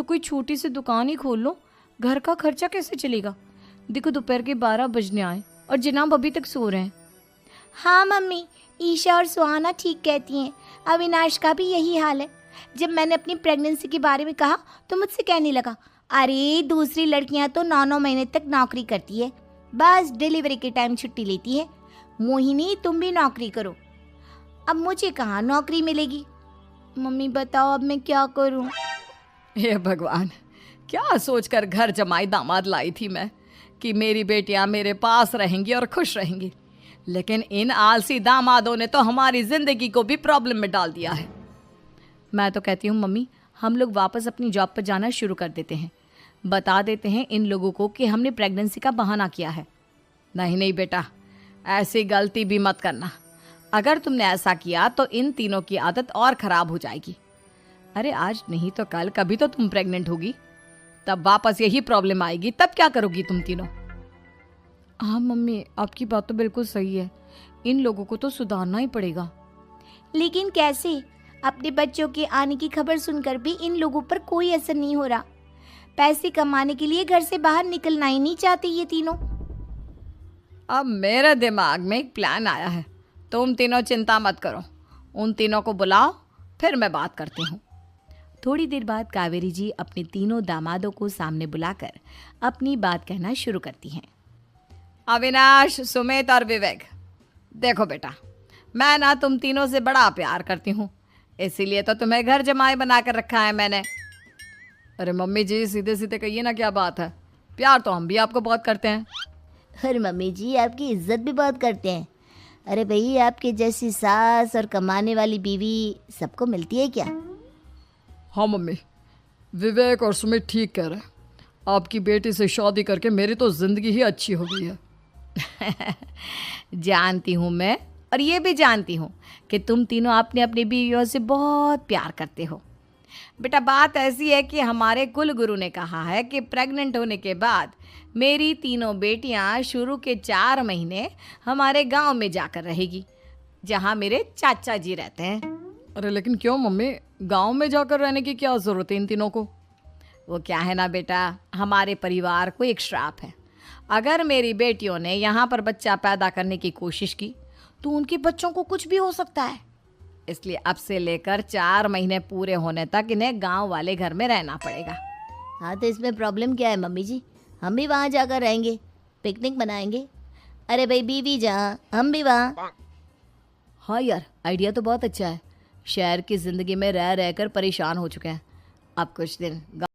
कोई छोटी सी दुकान ही खोल लो, घर का खर्चा कैसे चलेगा? देखो दोपहर के 12 बजने आए और जनाब अभी तक सो रहे हैं। हाँ मम्मी, ईशा और सुहाना ठीक कहती हैं। अविनाश का भी यही हाल है। जब मैंने अपनी प्रेगनेंसी के बारे में कहा तो मुझसे कहने लगा, अरे दूसरी लड़कियां तो 9-9 महीने तक नौकरी करती है, बस डिलीवरी के टाइम छुट्टी लेती है। मोहिनी तुम भी नौकरी करो। अब मुझे कहाँ नौकरी मिलेगी? मम्मी बताओ अब मैं क्या करूँ? हे भगवान, क्या सोचकर घर जमाई दामाद लाई थी मैं कि मेरी बेटियां मेरे पास रहेंगी और खुश रहेंगी, लेकिन इन आलसी दामादों ने तो हमारी जिंदगी को भी प्रॉब्लम में डाल दिया है। मैं तो कहती हूँ मम्मी, हम लोग वापस अपनी जॉब पर जाना शुरू कर देते हैं। बता देते हैं इन लोगों को कि हमने प्रेगनेंसी का बहाना किया है। नहीं नहीं बेटा, ऐसी गलती भी मत करना। अगर तुमने ऐसा किया तो इन तीनों की आदत और ख़राब हो जाएगी। अरे आज नहीं तो कल कभी तो तुम प्रेग्नेंट होगी, तब वापस यही प्रॉब्लम आएगी। तब क्या करोगी तुम तीनों? हाँ मम्मी, आपकी बात तो बिल्कुल सही है। इन लोगों को तो सुधारना ही पड़ेगा। लेकिन कैसे? अपने बच्चों के आने की खबर सुनकर भी इन लोगों पर कोई असर नहीं हो रहा। पैसे कमाने के लिए घर से बाहर निकलना ही नहीं चाहते ये तीनों। अब मेरे दिमाग में एक प्लान आया है। तुम तीनों चिंता मत करो, उन तीनों को बुलाओ, फिर मैं बात करती हूँ। थोड़ी देर बाद कावेरी जी अपने तीनों दामादों को सामने बुलाकर अपनी बात कहना शुरू करती हैं। अविनाश, सुमित और विवेक, देखो बेटा, मैं ना तुम तीनों से बड़ा प्यार करती हूँ, इसीलिए तो तुम्हें घर जमाई बना कर रखा है मैंने। अरे मम्मी जी, सीधे सीधे कहिए ना, क्या बात है? प्यार तो हम भी आपको बहुत करते हैं। अरे मम्मी जी, आपकी इज्जत भी बहुत करते हैं। अरे भाई, आपके जैसी सास और कमाने वाली बीवी सबको मिलती है क्या? हाँ मम्मी, विवेक और सुमित ठीक कह रहे हैं। आपकी बेटी से शादी करके मेरी तो ज़िंदगी ही अच्छी हो गई है। जानती हूँ मैं, और ये भी जानती हूँ कि तुम तीनों अपने अपनी बीवियों से बहुत प्यार करते हो। बेटा बात ऐसी है कि हमारे कुल गुरु ने कहा है कि प्रेग्नेंट होने के बाद मेरी तीनों बेटियां शुरू के 4 महीने हमारे गांव में जाकर रहेगी, जहां मेरे चाचा जी रहते हैं। अरे लेकिन क्यों मम्मी, गांव में जाकर रहने की क्या ज़रूरत है इन तीनों को? वो क्या है ना बेटा, हमारे परिवार को एक श्राप है। अगर मेरी बेटियों ने यहाँ पर बच्चा पैदा करने की कोशिश की तो उनके बच्चों को कुछ भी हो सकता है। इसलिए अब से लेकर 4 महीने पूरे होने तक इन्हें गांव वाले घर में रहना पड़ेगा। हाँ तो इसमें प्रॉब्लम क्या है मम्मी जी? हम भी वहाँ जाकर रहेंगे, पिकनिक मनाएंगे। अरे भाई, बीवी जहाँ हम भी वहाँ। हाँ यार, आइडिया तो बहुत अच्छा है। शहर की ज़िंदगी में रह रहकर परेशान हो चुके हैं, अब कुछ दिन